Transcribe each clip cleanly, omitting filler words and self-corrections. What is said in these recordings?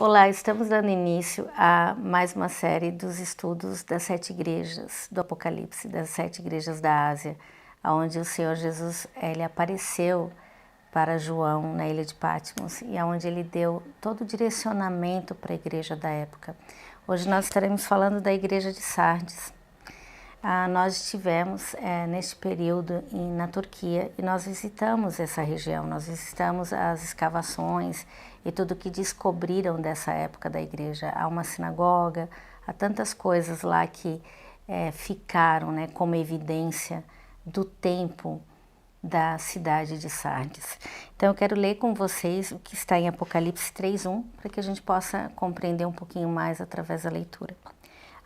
Olá, estamos dando início a mais uma série dos estudos das 7 igrejas do Apocalipse, das 7 igrejas da Ásia, onde o Senhor Jesus ele apareceu para João na ilha de Patmos e onde ele deu todo o direcionamento para a igreja da época. Hoje nós estaremos falando da igreja de Sardes. Nós estivemos neste período na Turquia e nós visitamos essa região, nós visitamos as escavações e tudo que descobriram dessa época da igreja. Há uma sinagoga, há tantas coisas lá que ficaram como evidência do tempo da cidade de Sardes. Então eu quero ler com vocês o que está em Apocalipse 3:1, para que a gente possa compreender um pouquinho mais através da leitura.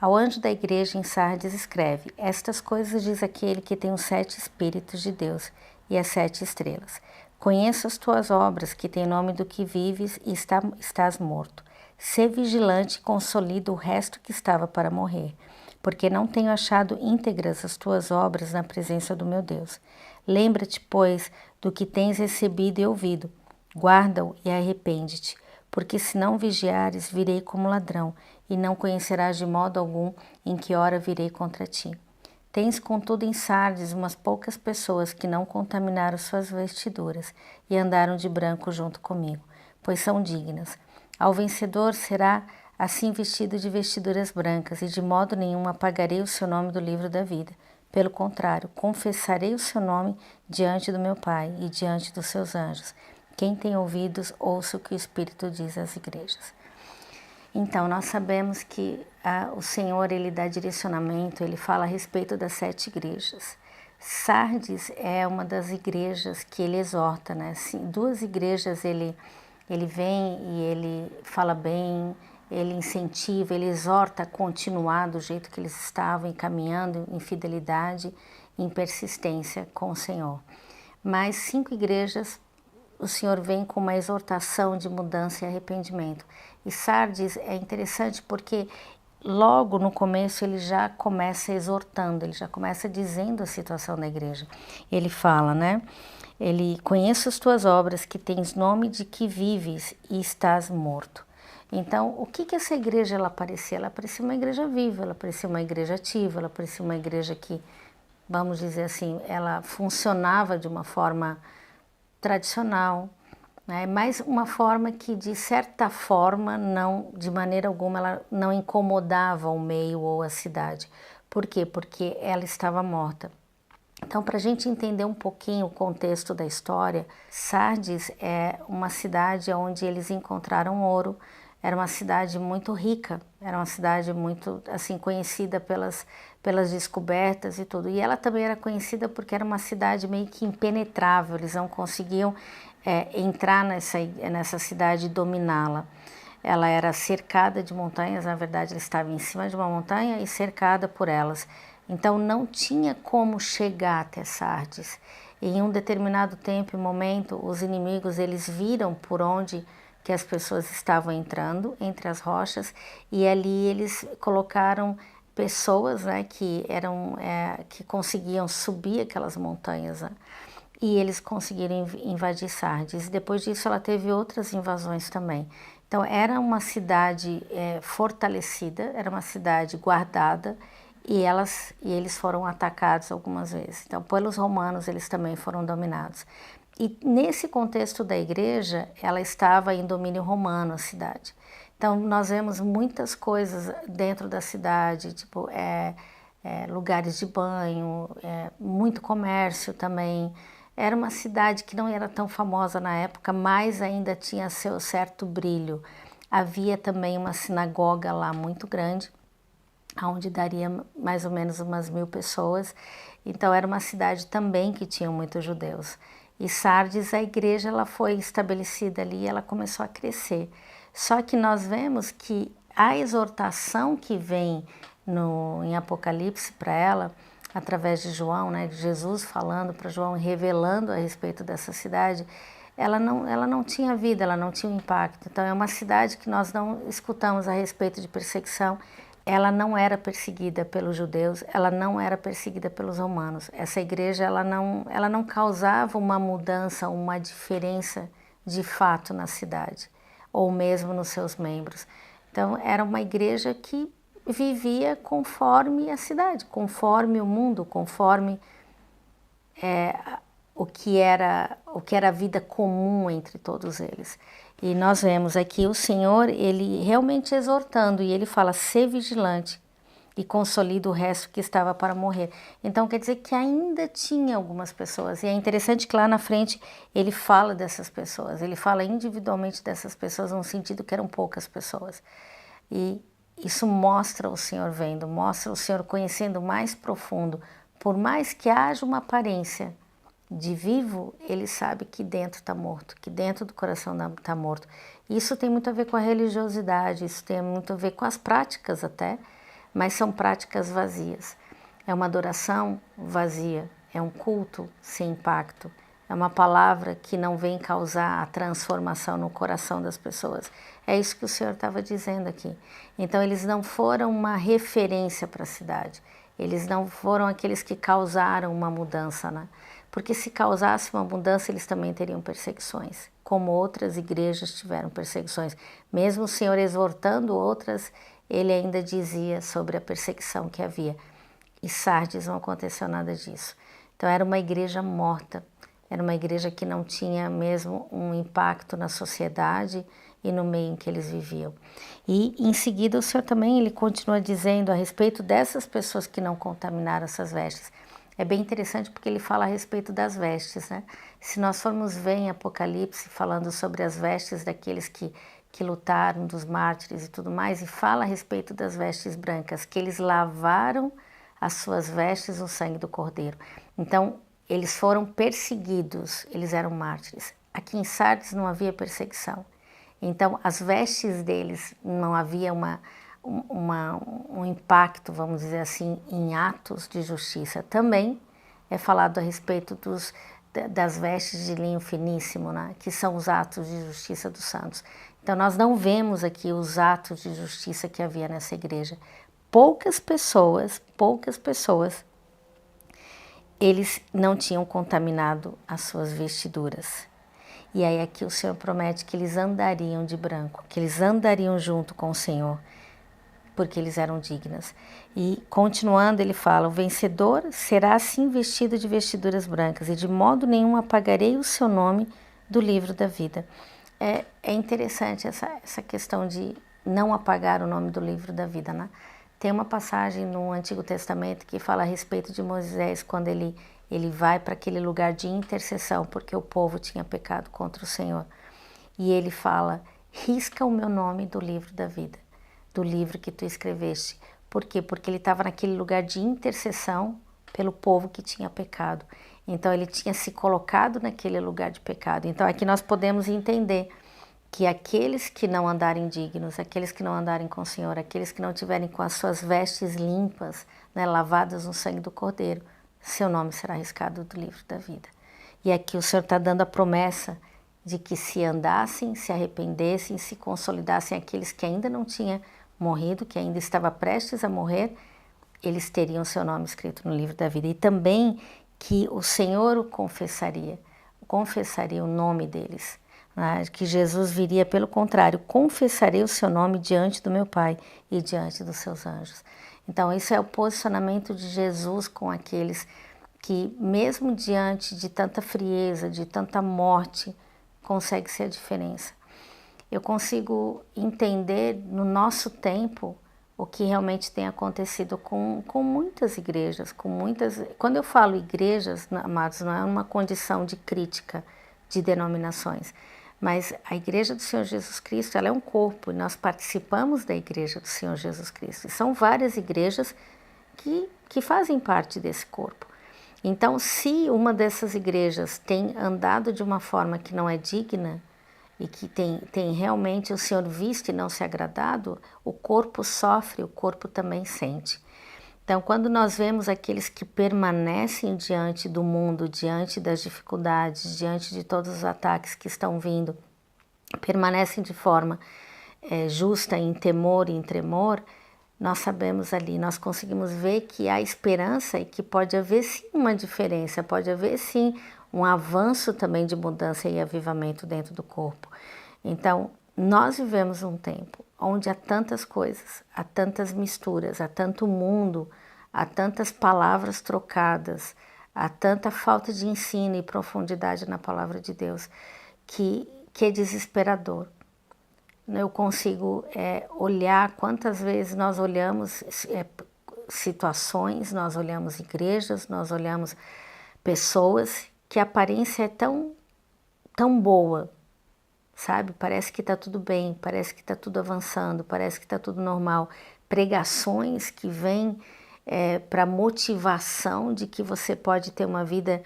Ao anjo da igreja em Sardes escreve: estas coisas diz aquele que tem os 7 Espíritos de Deus e as 7 estrelas. Conheço as tuas obras, que tem nome do que vives e estás morto. Sê vigilante e consolida o resto que estava para morrer, porque não tenho achado íntegras as tuas obras na presença do meu Deus. Lembra-te, pois, do que tens recebido e ouvido. Guarda-o e arrepende-te, porque se não vigiares, virei como ladrão, e não conhecerás de modo algum em que hora virei contra ti. Tens, contudo, em Sardes umas poucas pessoas que não contaminaram suas vestiduras e andaram de branco junto comigo, pois são dignas. Ao vencedor será assim vestido de vestiduras brancas, e de modo nenhum apagarei o seu nome do livro da vida. Pelo contrário, confessarei o seu nome diante do meu Pai e diante dos seus anjos. Quem tem ouvidos, ouça o que o Espírito diz às igrejas. Então, nós sabemos que o Senhor, ele dá direcionamento, ele fala a respeito das 7 igrejas. Sardes é uma das igrejas que ele exorta, né? Assim, 2 igrejas ele vem e ele fala bem, ele incentiva, ele exorta a continuar do jeito que eles estavam, caminhando em fidelidade, em persistência com o Senhor. Mas 5 igrejas, o Senhor vem com uma exortação de mudança e arrependimento. E Sardes é interessante porque logo no começo ele já começa exortando, ele já começa dizendo a situação da igreja. Ele fala, né? Ele: conheço as tuas obras, que tens nome de que vives e estás morto. Então, o que essa igreja ela parecia? Ela parecia uma igreja viva, ela parecia uma igreja ativa, ela parecia uma igreja que, vamos dizer assim, ela funcionava de uma forma tradicional, né? Mas uma forma que, de certa forma, não, de maneira alguma, ela não incomodava o meio ou a cidade. Por quê? Porque ela estava morta. Então, para a gente entender um pouquinho o contexto da história, Sardes é uma cidade onde eles encontraram ouro. Era uma cidade muito rica, era uma cidade muito assim conhecida pelas descobertas e tudo. E ela também era conhecida porque era uma cidade meio que impenetrável, eles não conseguiam entrar nessa cidade e dominá-la. Ela era cercada de montanhas, na verdade ela estava em cima de uma montanha e cercada por elas. Então não tinha como chegar até Sardes. E em um determinado tempo e momento, os inimigos eles viram por onde que as pessoas estavam entrando entre as rochas, e ali eles colocaram pessoas, né, que conseguiam subir aquelas montanhas, né, e eles conseguiram invadir Sardes. Depois disso ela teve outras invasões também. Então era uma cidade fortalecida, era uma cidade guardada, e eles foram atacados algumas vezes. Então pelos romanos eles também foram dominados. E nesse contexto da igreja, ela estava em domínio romano, a cidade. Então nós vemos muitas coisas dentro da cidade, tipo lugares de banho, muito comércio também. Era uma cidade que não era tão famosa na época, mas ainda tinha seu certo brilho. Havia também uma sinagoga lá muito grande, onde daria mais ou menos umas 1000 pessoas. Então era uma cidade também que tinha muitos judeus. E Sardes, a igreja, ela foi estabelecida ali, ela começou a crescer. Só que nós vemos que a exortação que vem em Apocalipse para ela, através de João, né, de Jesus falando para João, revelando a respeito dessa cidade, ela não tinha vida, ela não tinha um impacto. Então é uma cidade que nós não escutamos a respeito de perseguição. Ela não era perseguida pelos judeus, ela não era perseguida pelos romanos. Essa igreja ela não causava uma mudança, uma diferença de fato na cidade. ou mesmo nos seus membros. Então era uma igreja que vivia conforme a cidade, conforme o mundo, conforme o que era a vida comum entre todos eles. E nós vemos aqui o Senhor, ele realmente exortando, e ele fala: "Sê vigilante e consolida o resto que estava para morrer". Então quer dizer que ainda tinha algumas pessoas, e é interessante que lá na frente ele fala dessas pessoas, ele fala individualmente dessas pessoas no sentido que eram poucas pessoas. E isso mostra o Senhor vendo, mostra o Senhor conhecendo mais profundo. Por mais que haja uma aparência de vivo, ele sabe que dentro está morto, que dentro do coração está morto. Isso tem muito a ver com a religiosidade, isso tem muito a ver com as práticas até, mas são práticas vazias. É uma adoração vazia, é um culto sem impacto, é uma palavra que não vem causar a transformação no coração das pessoas. É isso que o Senhor estava dizendo aqui. Então eles não foram uma referência para a cidade, eles não foram aqueles que causaram uma mudança, né? Porque se causasse uma mudança, eles também teriam perseguições, como outras igrejas tiveram perseguições. Mesmo o Senhor exortando outras, ele ainda dizia sobre a perseguição que havia. E Sardes não aconteceu nada disso. Então era uma igreja morta, era uma igreja que não tinha mesmo um impacto na sociedade e no meio em que eles viviam. E em seguida o Senhor também ele continua dizendo a respeito dessas pessoas que não contaminaram essas vestes. É bem interessante porque ele fala a respeito das vestes, né? Se nós formos ver em Apocalipse falando sobre as vestes daqueles que lutaram, dos mártires e tudo mais, e fala a respeito das vestes brancas, que eles lavaram as suas vestes no sangue do Cordeiro. Então, eles foram perseguidos, eles eram mártires. Aqui em Sardes não havia perseguição. Então, as vestes deles não havia um impacto, vamos dizer assim, em atos de justiça. Também é falado a respeito das vestes de linho finíssimo, né, que são os atos de justiça dos santos. Então nós não vemos aqui os atos de justiça que havia nessa igreja. Poucas pessoas, eles não tinham contaminado as suas vestiduras. E aí aqui o Senhor promete que eles andariam de branco, que eles andariam junto com o Senhor, porque eles eram dignas. E continuando ele fala: o vencedor será assim vestido de vestiduras brancas, e de modo nenhum apagarei o seu nome do livro da vida. É interessante essa questão de não apagar o nome do livro da vida, né? Tem uma passagem no Antigo Testamento que fala a respeito de Moisés, quando ele vai para aquele lugar de intercessão, porque o povo tinha pecado contra o Senhor. E ele fala: risca o meu nome do livro da vida, do livro que tu escreveste. Por quê? Porque ele estava naquele lugar de intercessão pelo povo que tinha pecado. Então ele tinha se colocado naquele lugar de pecado. Então aqui nós podemos entender que aqueles que não andarem dignos, aqueles que não andarem com o Senhor, aqueles que não tiverem com as suas vestes limpas, né, lavadas no sangue do Cordeiro, seu nome será riscado do livro da vida. E aqui o Senhor está dando a promessa de que se andassem, se arrependessem, se consolidassem aqueles que ainda não tinham morrido, que ainda estava prestes a morrer, eles teriam seu nome escrito no livro da vida. E também que o Senhor o confessaria o nome deles, né? Que Jesus viria, pelo contrário, confessarei o seu nome diante do meu Pai e diante dos seus anjos. Então isso é o posicionamento de Jesus com aqueles que, mesmo diante de tanta frieza, de tanta morte, consegue ser a diferença. Eu consigo entender no nosso tempo o que realmente tem acontecido com muitas igrejas, Quando eu falo igrejas, amados, não é uma condição de crítica de denominações, mas a igreja do Senhor Jesus Cristo, ela é um corpo, e nós participamos da igreja do Senhor Jesus Cristo. E são várias igrejas que fazem parte desse corpo. Então, se uma dessas igrejas tem andado de uma forma que não é digna, e que tem realmente o Senhor visto e não se agradado, o corpo sofre, o corpo também sente. Então, quando nós vemos aqueles que permanecem diante do mundo, diante das dificuldades, diante de todos os ataques que estão vindo, permanecem de forma justa, em temor e em tremor, nós sabemos ali, nós conseguimos ver que há esperança e que pode haver sim uma diferença, pode haver sim um avanço também de mudança e avivamento dentro do corpo. Então, nós vivemos um tempo onde há tantas coisas, há tantas misturas, há tanto mundo, há tantas palavras trocadas, há tanta falta de ensino e profundidade na palavra de Deus, que é desesperador. Eu consigo olhar quantas vezes nós olhamos situações, nós olhamos igrejas, nós olhamos pessoas que a aparência é tão boa, sabe? Parece que está tudo bem, parece que está tudo avançando, parece que está tudo normal. Pregações que vêm para motivação de que você pode ter uma vida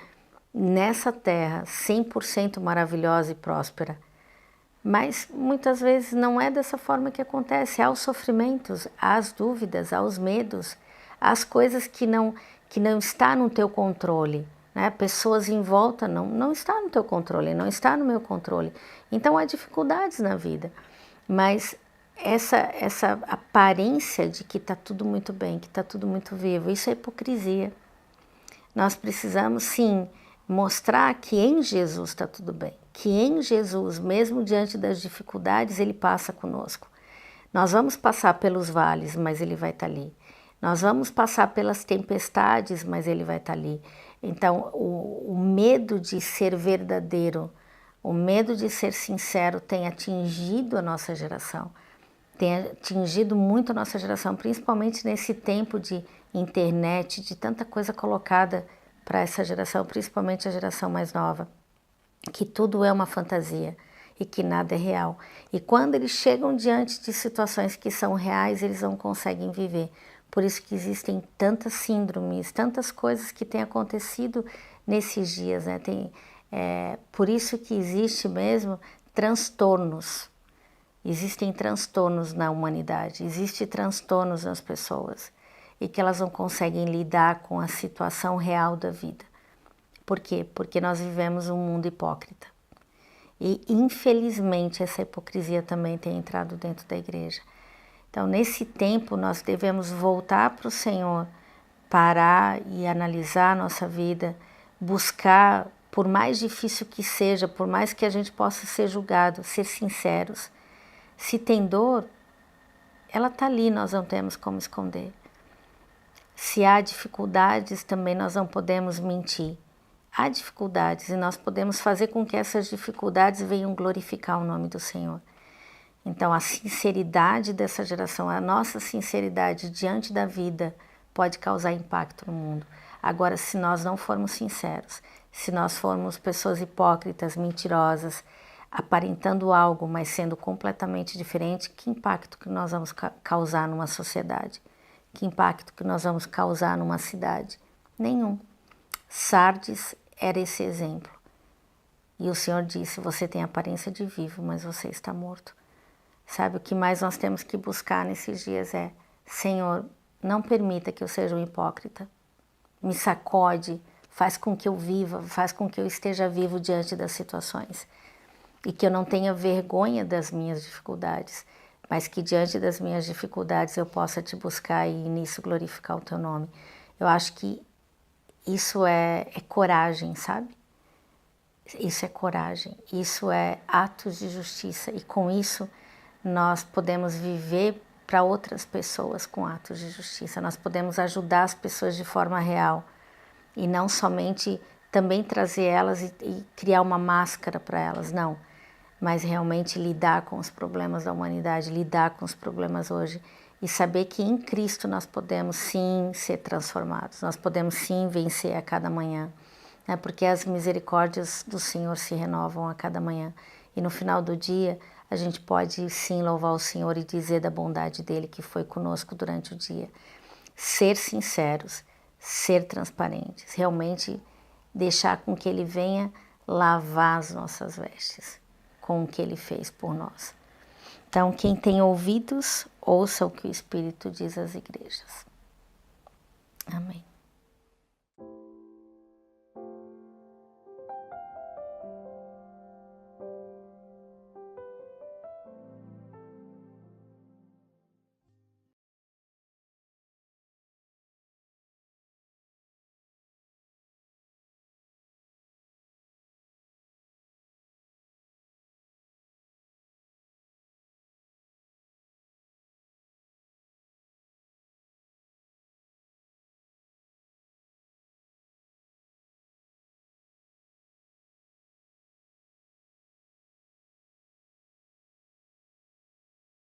nessa terra 100% maravilhosa e próspera. Mas muitas vezes não é dessa forma que acontece. Há os sofrimentos, há as dúvidas, há os medos, há as coisas que não está no teu controle, né? Pessoas em volta não está no teu controle, não está no meu controle. Então há dificuldades na vida, mas essa aparência de que está tudo muito bem, que está tudo muito vivo, isso é hipocrisia. Nós precisamos sim mostrar que em Jesus está tudo bem, que em Jesus, mesmo diante das dificuldades, Ele passa conosco. Nós vamos passar pelos vales, mas Ele vai estar ali. Nós vamos passar pelas tempestades, mas Ele vai estar ali. Então, o medo de ser verdadeiro, o medo de ser sincero tem atingido a nossa geração. Tem atingido muito a nossa geração, principalmente nesse tempo de internet, de tanta coisa colocada para essa geração, principalmente a geração mais nova, que tudo é uma fantasia e que nada é real. E quando eles chegam diante de situações que são reais, eles não conseguem viver. Por isso que existem tantas síndromes, tantas coisas que têm acontecido nesses dias, né? Por isso que existe mesmo transtornos. Existem transtornos na humanidade, existem transtornos nas pessoas e que elas não conseguem lidar com a situação real da vida. Por quê? Porque nós vivemos um mundo hipócrita. E infelizmente essa hipocrisia também tem entrado dentro da igreja. Então nesse tempo nós devemos voltar para o Senhor, parar e analisar a nossa vida, buscar, por mais difícil que seja, por mais que a gente possa ser julgado, ser sinceros. Se tem dor, ela está ali, nós não temos como esconder. Se há dificuldades, também nós não podemos mentir. Há dificuldades e nós podemos fazer com que essas dificuldades venham glorificar o nome do Senhor. Então, a sinceridade dessa geração, a nossa sinceridade diante da vida pode causar impacto no mundo. Agora, se nós não formos sinceros, se nós formos pessoas hipócritas, mentirosas, aparentando algo, mas sendo completamente diferente, que impacto que nós vamos causar numa sociedade? Que impacto que nós vamos causar numa cidade? Nenhum. Sardes era esse exemplo. E o Senhor disse, você tem aparência de vivo, mas você está morto. Sabe, o que mais nós temos que buscar nesses dias é, Senhor, não permita que eu seja um hipócrita. Me sacode, faz com que eu viva, faz com que eu esteja vivo diante das situações. E que eu não tenha vergonha das minhas dificuldades, mas que diante das minhas dificuldades eu possa te buscar e nisso glorificar o teu nome. Eu acho que isso é coragem, sabe? Isso é coragem, isso é atos de justiça e com isso nós podemos viver para outras pessoas com atos de justiça. Nós podemos ajudar as pessoas de forma real e não somente também trazer elas e criar uma máscara para elas, não. Mas realmente lidar com os problemas da humanidade, lidar com os problemas hoje e saber que em Cristo nós podemos sim ser transformados, nós podemos sim vencer a cada manhã, né? Porque as misericórdias do Senhor se renovam a cada manhã e no final do dia a gente pode sim louvar o Senhor e dizer da bondade dele que foi conosco durante o dia. Ser sinceros, ser transparentes, realmente deixar com que ele venha lavar as nossas vestes com o que ele fez por nós. Então, quem tem ouvidos, ouça o que o Espírito diz às igrejas. Amém.